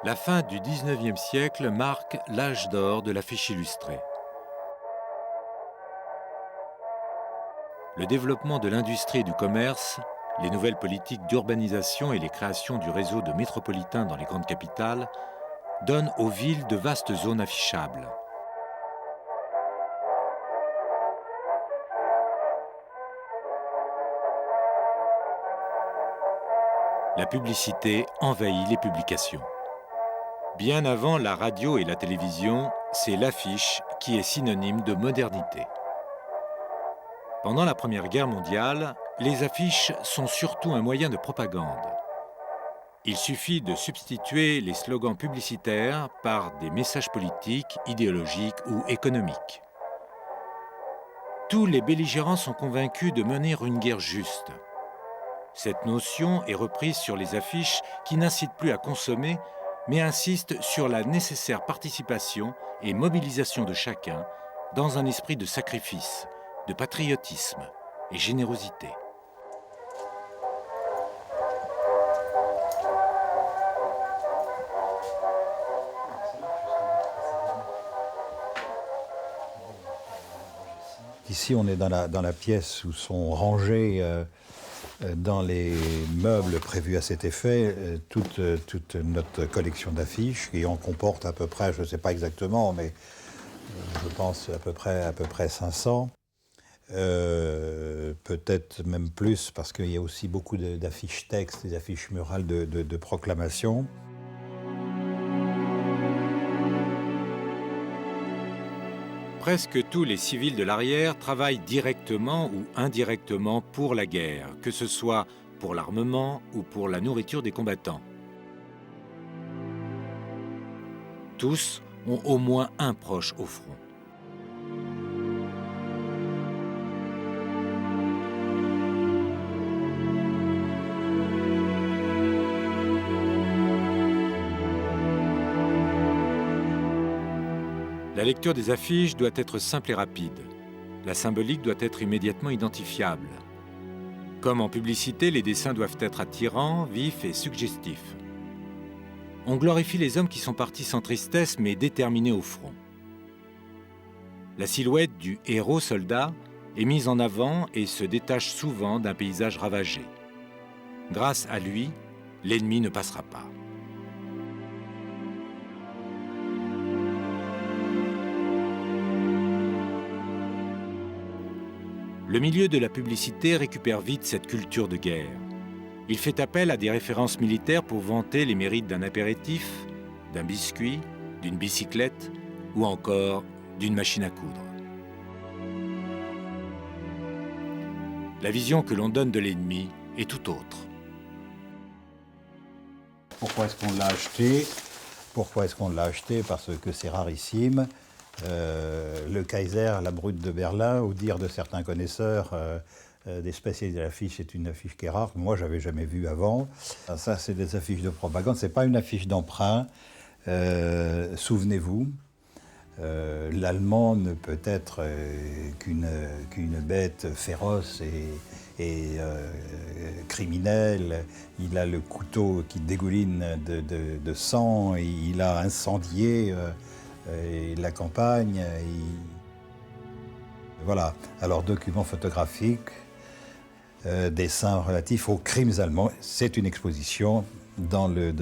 La fin du XIXe siècle marque l'âge d'or de l'affiche illustrée. Le développement de l'industrie et du commerce, les nouvelles politiques d'urbanisation et les créations du réseau de métropolitains dans les grandes capitales donnent aux villes de vastes zones affichables. La publicité envahit les publications. Bien avant la radio et la télévision, c'est l'affiche qui est synonyme de modernité. Pendant la Première Guerre mondiale, les affiches sont surtout un moyen de propagande. Il suffit de substituer les slogans publicitaires par des messages politiques, idéologiques ou économiques. Tous les belligérants sont convaincus de mener une guerre juste. Cette notion est reprise sur les affiches qui n'incitent plus à consommer, mais insistent sur la nécessaire participation et mobilisation de chacun dans un esprit de sacrifice, de patriotisme et générosité. Ici, on est dans la pièce où sont rangés dans les meubles prévus à cet effet toute notre collection d'affiches qui en comporte à peu près, je ne sais pas exactement, mais je pense à peu près 500. Peut-être même plus parce qu'il y a aussi beaucoup d'affiches textes, des affiches murales de proclamations. Presque tous les civils de l'arrière travaillent directement ou indirectement pour la guerre, que ce soit pour l'armement ou pour la nourriture des combattants. Tous ont au moins un proche au front. La lecture des affiches doit être simple et rapide. La symbolique doit être immédiatement identifiable. Comme en publicité, les dessins doivent être attirants, vifs et suggestifs. On glorifie les hommes qui sont partis sans tristesse mais déterminés au front. La silhouette du héros soldat est mise en avant et se détache souvent d'un paysage ravagé. Grâce à lui, l'ennemi ne passera pas. Le milieu de la publicité récupère vite cette culture de guerre. Il fait appel à des références militaires pour vanter les mérites d'un apéritif, d'un biscuit, d'une bicyclette ou encore d'une machine à coudre. La vision que l'on donne de l'ennemi est tout autre. Pourquoi est-ce qu'on l'a acheté? Pourquoi est-ce qu'on l'a acheté? Parce que c'est rarissime. Le Kaiser, la brute de Berlin, au dire de certains connaisseurs, des spécialistes de l'affiche, c'est une affiche qui est rare, que moi j'avais jamais vue avant. Ça, c'est des affiches de propagande, c'est pas une affiche d'emprunt. Souvenez-vous, l'Allemand ne peut être qu'une bête féroce et criminel. Il a le couteau qui dégouline de sang, et il a incendié et la campagne. Voilà. Alors, documents photographiques, dessins relatifs aux crimes allemands. C'est une exposition dans le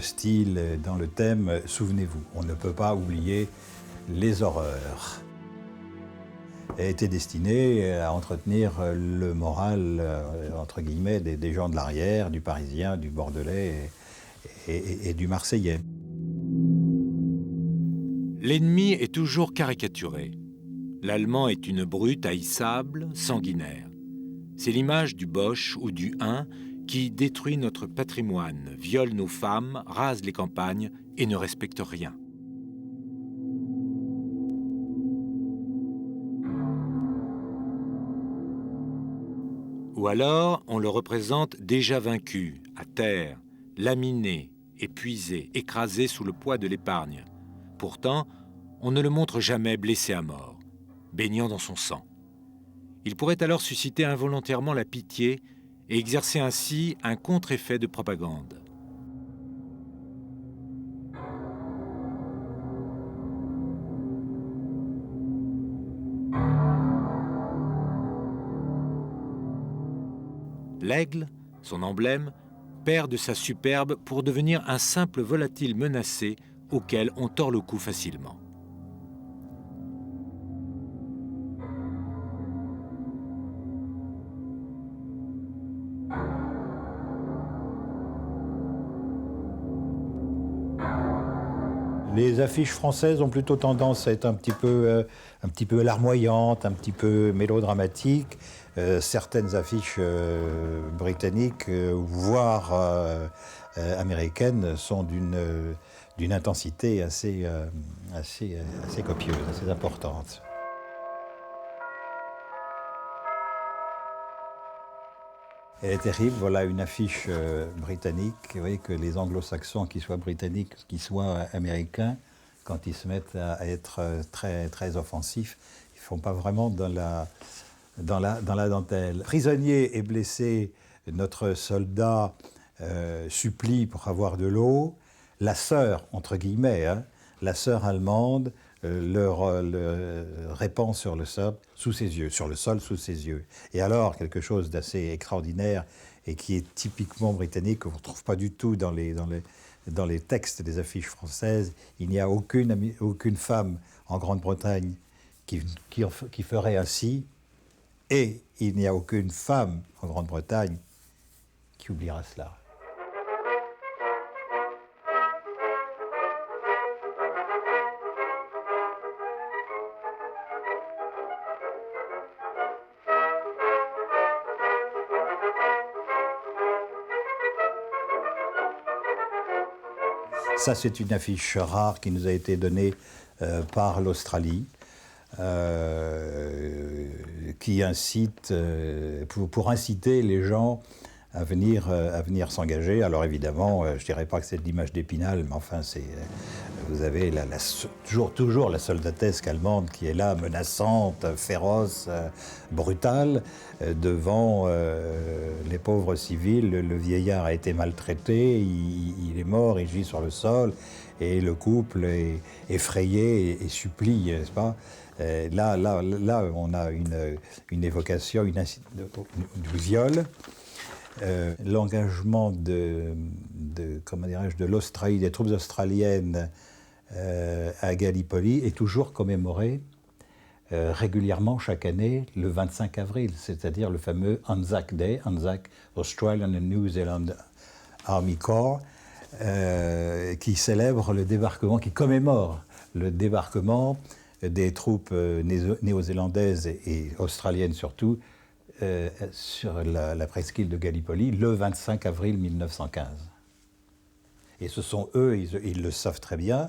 style, dans le thème « Souvenez-vous ». On ne peut pas oublier les horreurs. Elle était destinée à entretenir le moral, entre guillemets, des gens de l'arrière, du Parisien, du Bordelais et du Marseillais. L'ennemi est toujours caricaturé. L'Allemand est une brute haïssable, sanguinaire. C'est l'image du Boche ou du Hun qui détruit notre patrimoine, viole nos femmes, rase les campagnes et ne respecte rien. Ou alors, on le représente déjà vaincu, à terre, laminé, épuisé, écrasé sous le poids de l'épargne. Pourtant, on ne le montre jamais blessé à mort, baignant dans son sang. Il pourrait alors susciter involontairement la pitié et exercer ainsi un contre-effet de propagande. L'aigle, son emblème, perd de sa superbe pour devenir un simple volatile menacé auquel on tord le cou facilement. Les affiches françaises ont plutôt tendance à être un petit peu larmoyantes, un petit peu mélodramatiques. Certaines affiches britanniques, voire américaines, sont d'une intensité assez copieuse, assez importante. Elle est terrible, voilà une affiche britannique. Vous voyez que les anglo-saxons, qu'ils soient britanniques, qu'ils soient américains, quand ils se mettent à être très, très offensifs, ils ne font pas vraiment dans la dentelle. Prisonnier et blessé, notre soldat supplie pour avoir de l'eau. La sœur, entre guillemets, la sœur allemande, le répand sur le sol sous ses yeux, Et alors, quelque chose d'assez extraordinaire et qui est typiquement britannique, qu'on ne retrouve pas du tout dans les textes des affiches françaises, il n'y a aucune femme en Grande-Bretagne qui ferait ainsi, et il n'y a aucune femme en Grande-Bretagne qui oubliera cela. Ça, c'est une affiche rare qui nous a été donnée par l'Australie, qui incite, pour inciter les gens à venir s'engager. Alors évidemment, je ne dirais pas que c'est de l'image d'Épinal, mais enfin, vous avez toujours la soldatesque allemande qui est là, menaçante, féroce, brutale, devant les pauvres civils. Le vieillard a été maltraité, il est mort, il gît sur le sol, et le couple est effrayé et supplie, n'est-ce pas ? Là, on a une évocation du viol. L'engagement de l'Australie, des troupes australiennes à Gallipoli est toujours commémoré régulièrement chaque année le 25 avril, c'est-à-dire le fameux Anzac Day, Anzac Australian and New Zealand Army Corps, qui célèbre le débarquement, qui commémore le débarquement des troupes néo-zélandaises et australiennes surtout sur la presqu'île de Gallipoli le 25 avril 1915. Et ce sont eux, ils le savent très bien,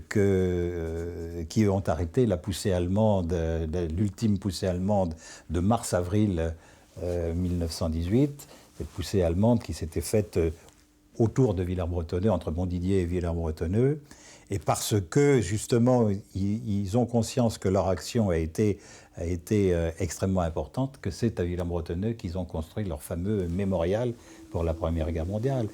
qui ont arrêté la poussée allemande, l'ultime poussée allemande de mars-avril 1918, cette poussée allemande qui s'était faite autour de Villers-Bretonneux, entre Montdidier et Villers-Bretonneux, et parce que, justement, ils ont conscience que leur action a été extrêmement importante, que c'est à Villers-Bretonneux qu'ils ont construit leur fameux mémorial pour la Première Guerre mondiale.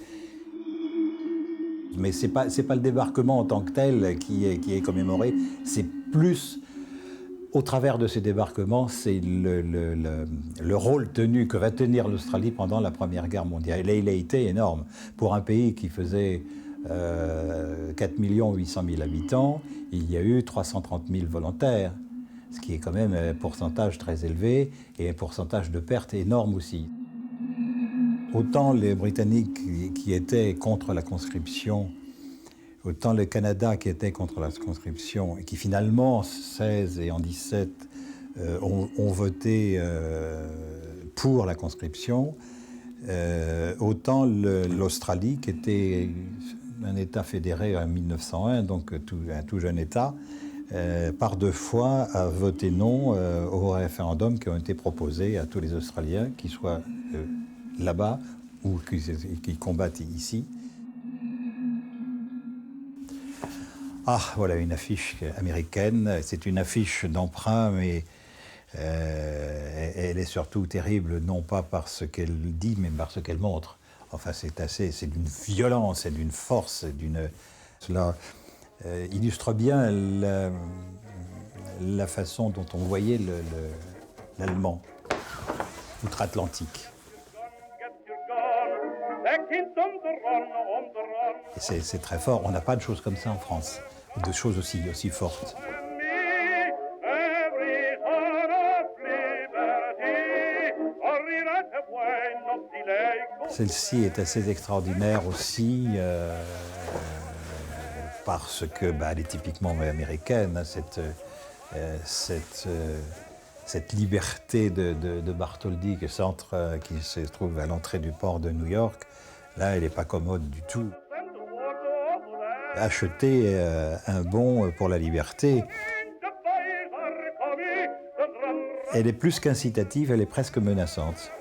Mais c'est pas le débarquement en tant que tel qui est commémoré, c'est plus, au travers de ces débarquements, c'est le rôle que va tenir l'Australie pendant la Première Guerre mondiale. Et il a été énorme. Pour un pays qui faisait 4 800 000 habitants, il y a eu 330 000 volontaires, ce qui est quand même un pourcentage très élevé et un pourcentage de pertes énorme aussi. Autant les Britanniques qui étaient contre la conscription, autant le Canada qui était contre la conscription, et qui finalement, en 16 et en 17, ont voté pour la conscription, autant l'Australie, qui était un État fédéré en 1901, donc un tout jeune État, par deux fois a voté non aux référendums qui ont été proposés à tous les Australiens, qu'ils soient là-bas ou qui combattent ici. Ah, voilà une affiche américaine. C'est une affiche d'emprunt, mais elle est surtout terrible, non pas par ce qu'elle dit, mais par ce qu'elle montre. Enfin, c'est d'une violence et d'une force. Cela illustre bien la façon dont on voyait l'Allemand outre-Atlantique. Et c'est très fort. On n'a pas de choses comme ça en France, de choses aussi fortes. Celle-ci est assez extraordinaire aussi parce que elle est typiquement américaine, hein, cette liberté de Bartholdi qui se trouve à l'entrée du port de New York. Là, elle n'est pas commode du tout. Acheter un bon pour la liberté, elle est plus qu'incitative, elle est presque menaçante.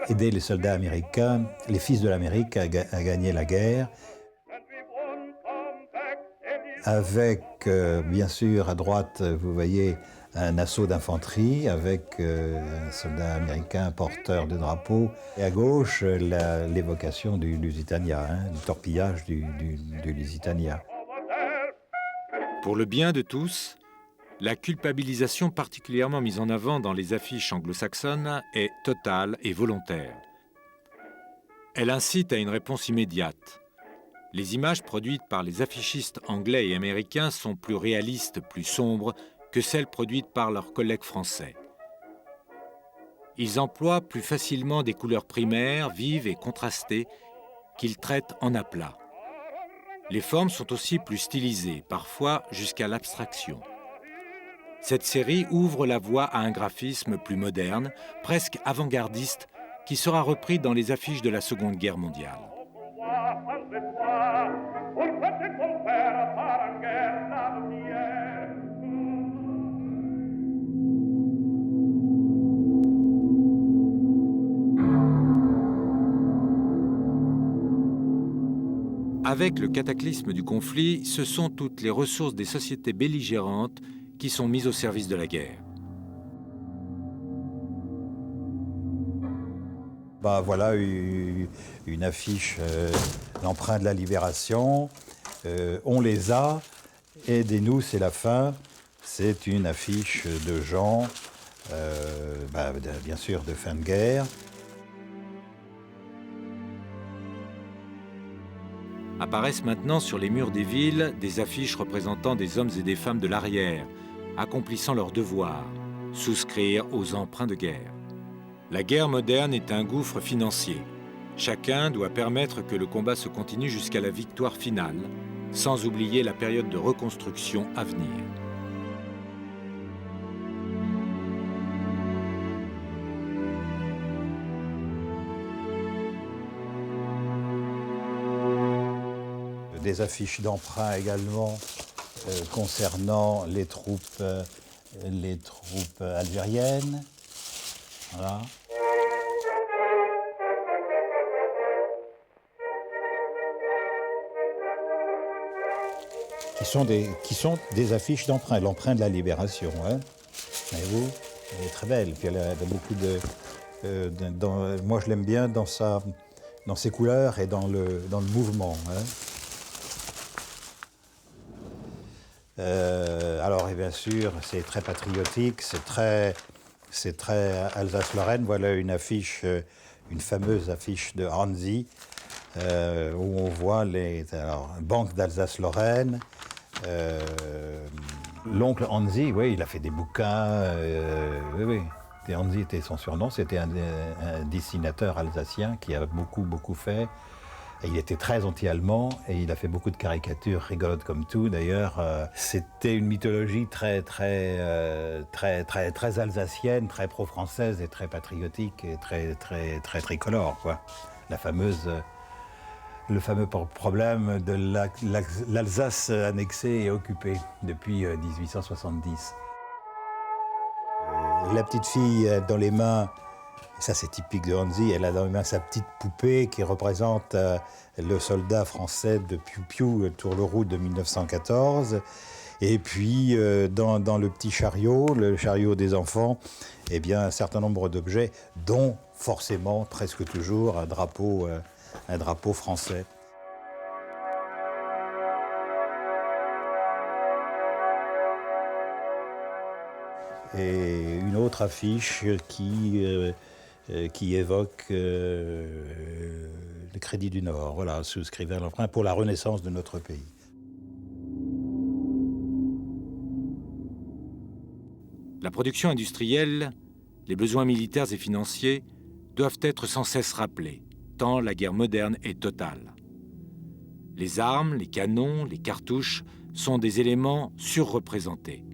Aider les soldats américains, les fils de l'Amérique à gagner la guerre, avec bien sûr à droite, vous voyez, un assaut d'infanterie avec un soldat américain porteur de drapeau, et à gauche l'évocation du Lusitania, hein, du torpillage du Lusitania. Pour le bien de tous, la culpabilisation particulièrement mise en avant dans les affiches anglo-saxonnes est totale et volontaire. Elle incite à une réponse immédiate. Les images produites par les affichistes anglais et américains sont plus réalistes, plus sombres que celles produites par leurs collègues français. Ils emploient plus facilement des couleurs primaires, vives et contrastées, qu'ils traitent en aplat. Les formes sont aussi plus stylisées, parfois jusqu'à l'abstraction. Cette série ouvre la voie à un graphisme plus moderne, presque avant-gardiste, qui sera repris dans les affiches de la Seconde Guerre mondiale. Avec le cataclysme du conflit, ce sont toutes les ressources des sociétés belligérantes qui sont mises au service de la guerre. Voilà une affiche, l'emprunt de la libération. On les a, aidez-nous, c'est la fin. C'est une affiche de gens, bien sûr, de fin de guerre. Apparaissent maintenant sur les murs des villes des affiches représentant des hommes et des femmes de l'arrière, accomplissant leurs devoirs, souscrire aux emprunts de guerre. La guerre moderne est un gouffre financier. Chacun doit permettre que le combat se continue jusqu'à la victoire finale, sans oublier la période de reconstruction à venir. Des affiches d'emprunt également concernant les troupes algériennes. Voilà. Qui sont des affiches d'emprunt, l'emprunt de la libération. Hein. Voyez-vous, elle est très belle. Puis elle a beaucoup moi, je l'aime bien dans ses couleurs et dans le mouvement. Hein. Alors, et bien sûr, c'est très patriotique, c'est très Alsace-Lorraine. Voilà une fameuse affiche de Hansi, où on voit Banque d'Alsace-Lorraine. L'oncle Hansi, oui, il a fait des bouquins. Oui. Hansi était son surnom, c'était un dessinateur alsacien qui a beaucoup fait. Et il était très anti-allemand et il a fait beaucoup de caricatures rigolotes comme tout. D'ailleurs, c'était une mythologie très alsacienne, très pro-française et très patriotique et très tricolore, quoi. Le fameux problème de l'Alsace annexée et occupée depuis 1870. La petite fille dans les mains. Ça, c'est typique de Hansi. Elle a dans les mains sa petite poupée qui représente le soldat français de Piu Piu, Tourleroux de 1914. Et puis, dans le petit chariot, le chariot des enfants, eh bien, un certain nombre d'objets, dont forcément, presque toujours, un drapeau français. et une autre affiche qui évoque le Crédit du Nord. Voilà, souscrivez à l'emprunt pour la renaissance de notre pays. La production industrielle, les besoins militaires et financiers doivent être sans cesse rappelés, tant la guerre moderne est totale. Les armes, les canons, les cartouches sont des éléments surreprésentés.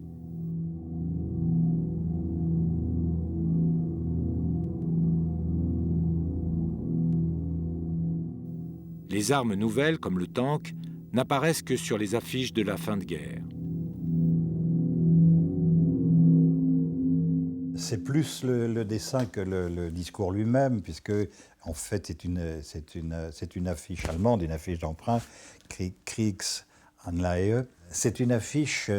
Les armes nouvelles, comme le tank, n'apparaissent que sur les affiches de la fin de guerre. C'est plus le dessin que le discours lui-même, puisque en fait c'est une affiche allemande, une affiche d'emprunt, Kriegsanleihe. C'est une affiche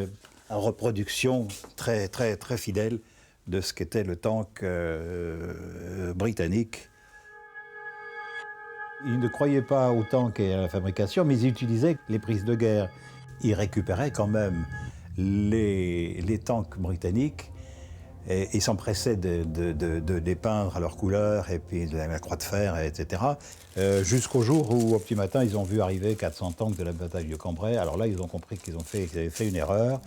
en reproduction très, très, très fidèle de ce qu'était le tank britannique. Ils ne croyaient pas au tank et à la fabrication, mais ils utilisaient les prises de guerre. Ils récupéraient quand même les tanks britanniques et ils s'empressaient de les peindre à leur couleur et puis de la croix de fer, etc. Jusqu'au jour où, au petit matin, ils ont vu arriver 400 tanks de la bataille de Cambrai. Alors là, ils ont compris qu'ils avaient fait une erreur.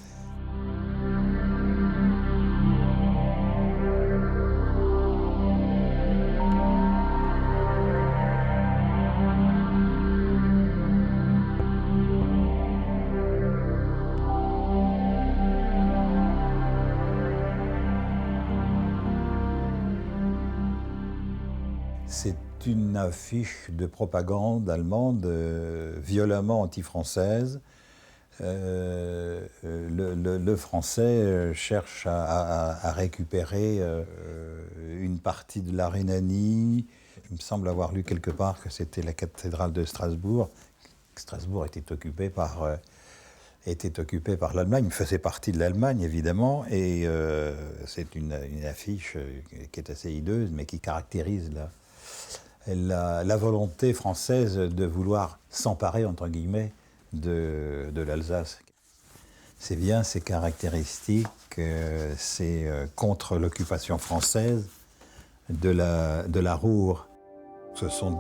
C'est une affiche de propagande allemande violemment anti-française. Le français cherche à récupérer une partie de la Rhénanie. Il me semble avoir lu quelque part que c'était la cathédrale de Strasbourg. Strasbourg était occupée par l'Allemagne, faisait partie de l'Allemagne évidemment, et c'est une affiche qui est assez hideuse, mais qui caractérise la volonté française de vouloir s'emparer, entre guillemets, de l'Alsace. C'est bien ces caractéristiques, c'est contre l'occupation française de la Ruhr. Ce sont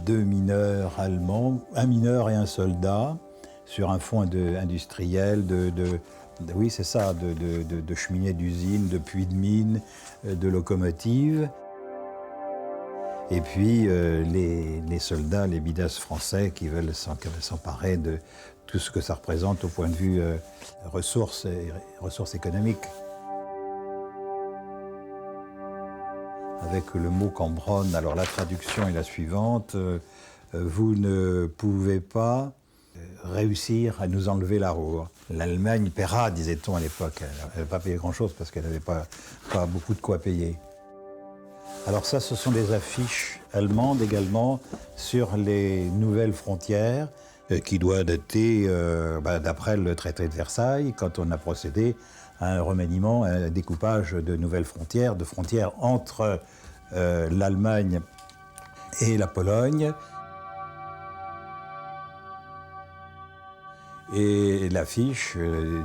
deux mineurs allemands, un mineur et un soldat, sur un fond industriel, oui, c'est ça, de cheminées d'usines, de puits de mines, de locomotives. Et puis les soldats, les bidas français qui veulent s'emparer de tout ce que ça représente au point de vue ressources économiques. Avec le mot Cambronne, alors la traduction est la suivante. Vous ne pouvez pas réussir à nous enlever la Ruhr. L'Allemagne paiera, disait-on à l'époque. Elle n'avait pas payé grand-chose parce qu'elle n'avait pas beaucoup de quoi payer. Alors ça, ce sont des affiches allemandes également sur les nouvelles frontières qui doit dater d'après le traité de Versailles, quand on a procédé à un remaniement, à un découpage de nouvelles frontières, de frontières entre l'Allemagne et la Pologne. Et l'affiche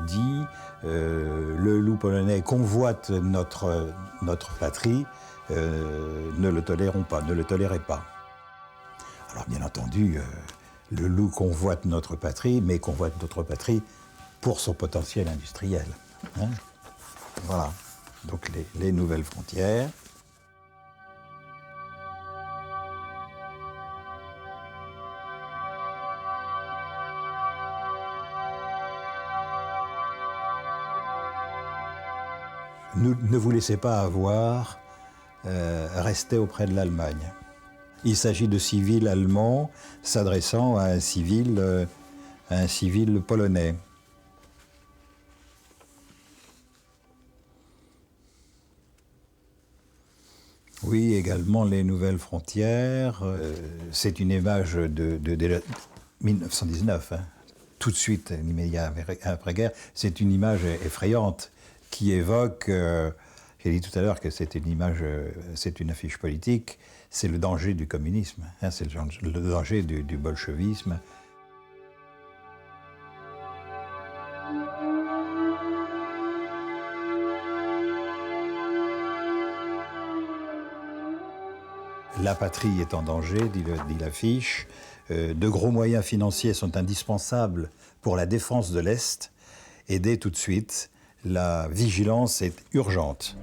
dit le loup polonais convoite notre patrie, ne le tolérons pas, ne le tolérez pas. Alors bien entendu, le loup convoite notre patrie, mais convoite notre patrie pour son potentiel industriel. Hein. Voilà, donc les nouvelles frontières. Ne vous laissez pas avoir, restez auprès de l'Allemagne. Il s'agit de civils allemands s'adressant à un civil polonais. Oui, également les nouvelles frontières. C'est une image de 1919, hein. Tout de suite, l'immédiat après-guerre. C'est une image effrayante qui évoque, j'ai dit tout à l'heure que c'est une affiche politique, c'est le danger du communisme, hein, c'est le danger du bolchevisme. La patrie est en danger, dit l'affiche. De gros moyens financiers sont indispensables pour la défense de l'Est. Et dès tout de suite, la vigilance est urgente.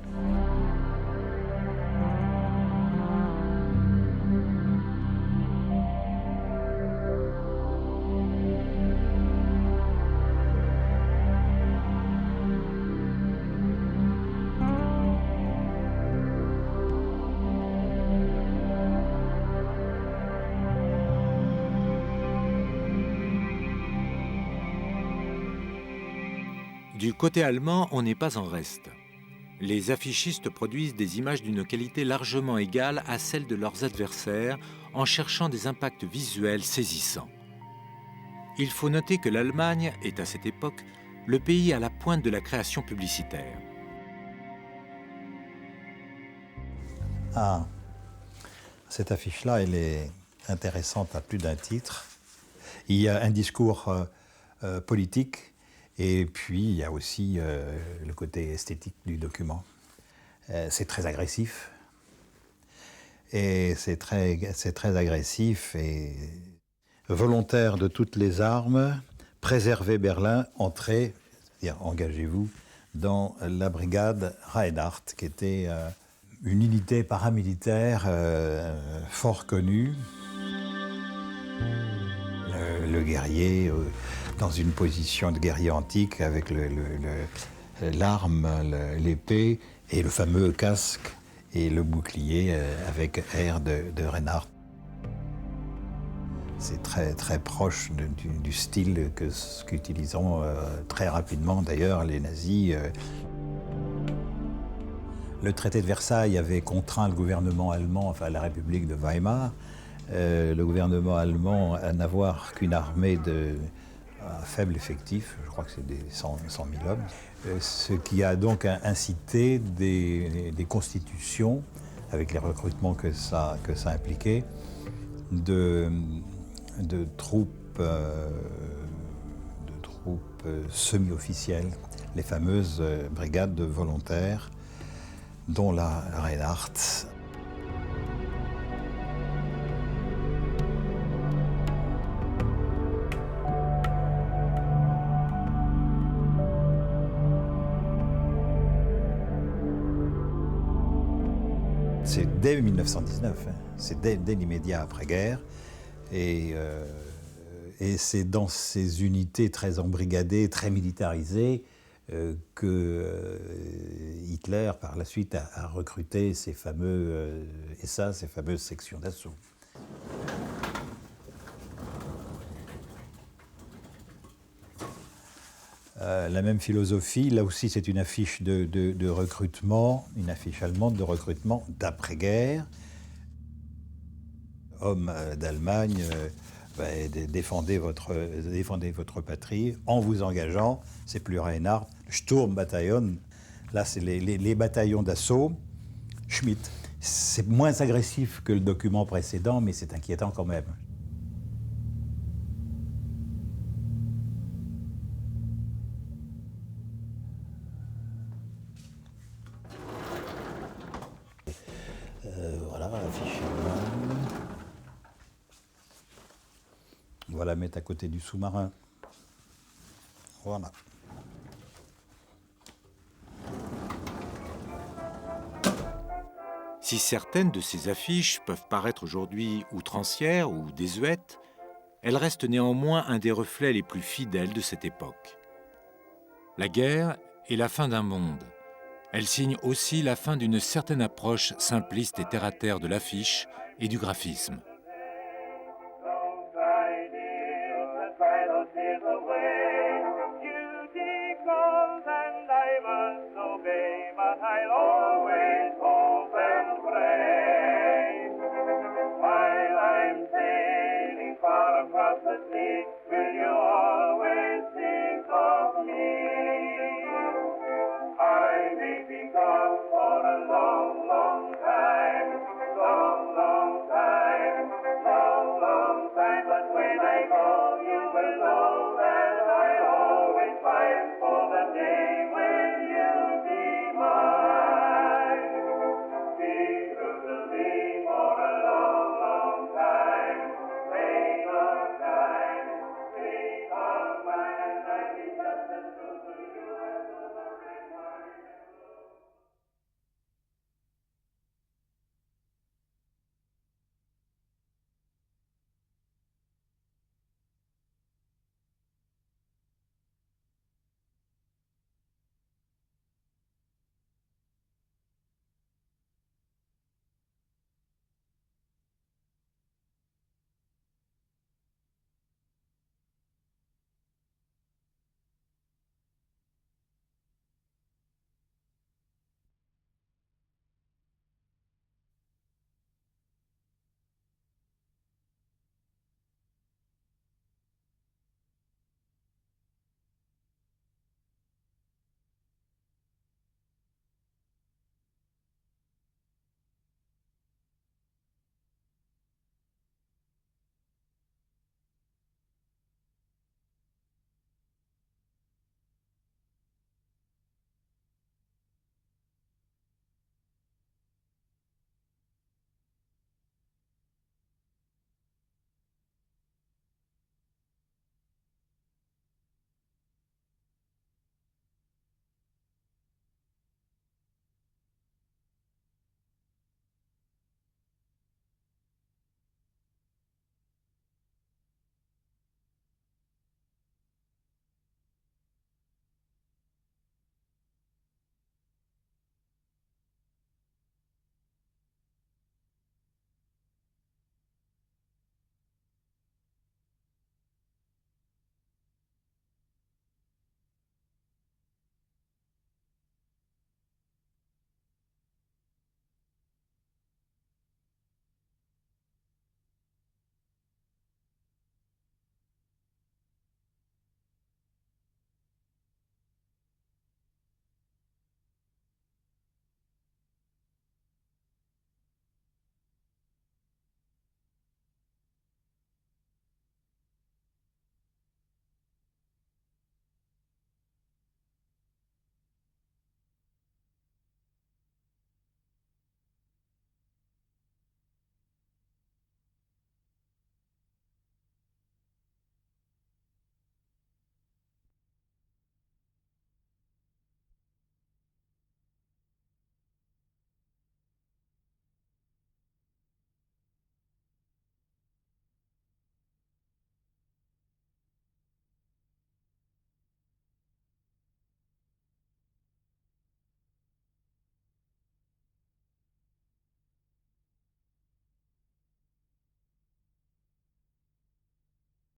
Du côté allemand, on n'est pas en reste. Les affichistes produisent des images d'une qualité largement égale à celle de leurs adversaires en cherchant des impacts visuels saisissants. Il faut noter que l'Allemagne est à cette époque le pays à la pointe de la création publicitaire. Ah, cette affiche-là, elle est intéressante à plus d'un titre. Il y a un discours politique. Et puis, il y a aussi le côté esthétique du document. C'est très agressif. Et c'est très agressif et volontaire de toutes les armes, préservez Berlin, entrez, c'est-à-dire engagez-vous dans la brigade Reinhardt, qui était une unité paramilitaire fort connue. Le guerrier dans une position de guerrier antique avec l'arme, l'épée et le fameux casque et le bouclier avec air de Reinhardt. C'est très proche du style qu'utiliseront très rapidement d'ailleurs les nazis. Le traité de Versailles avait contraint le gouvernement allemand, enfin la République de Weimar, le gouvernement allemand à n'avoir qu'une armée à faible effectif, je crois que c'est des 100 000 hommes, ce qui a donc incité des constitutions, avec les recrutements que ça impliquait, de troupes semi-officielles, les fameuses brigades de volontaires, dont la Reinhardt. C'est dès 1919, hein. C'est dès l'immédiat après-guerre. Et c'est dans ces unités très embrigadées, très militarisées, que Hitler, par la suite, a recruté ces fameuses sections d'assaut. La même philosophie, là aussi c'est une affiche de recrutement, une affiche allemande de recrutement d'après-guerre. Hommes d'Allemagne, défendez votre patrie en vous engageant, c'est plus Reinhardt, Sturmbataillon, là c'est les bataillons d'assaut, Schmidt. C'est moins agressif que le document précédent, mais c'est inquiétant quand même. Voilà, affiche allemande. On va la mettre à côté du sous-marin. Voilà. Si certaines de ces affiches peuvent paraître aujourd'hui outrancières ou désuètes, elles restent néanmoins un des reflets les plus fidèles de cette époque. La guerre est la fin d'un monde. Elle signe aussi la fin d'une certaine approche simpliste et terre-à-terre de l'affiche et du graphisme. Across the sea,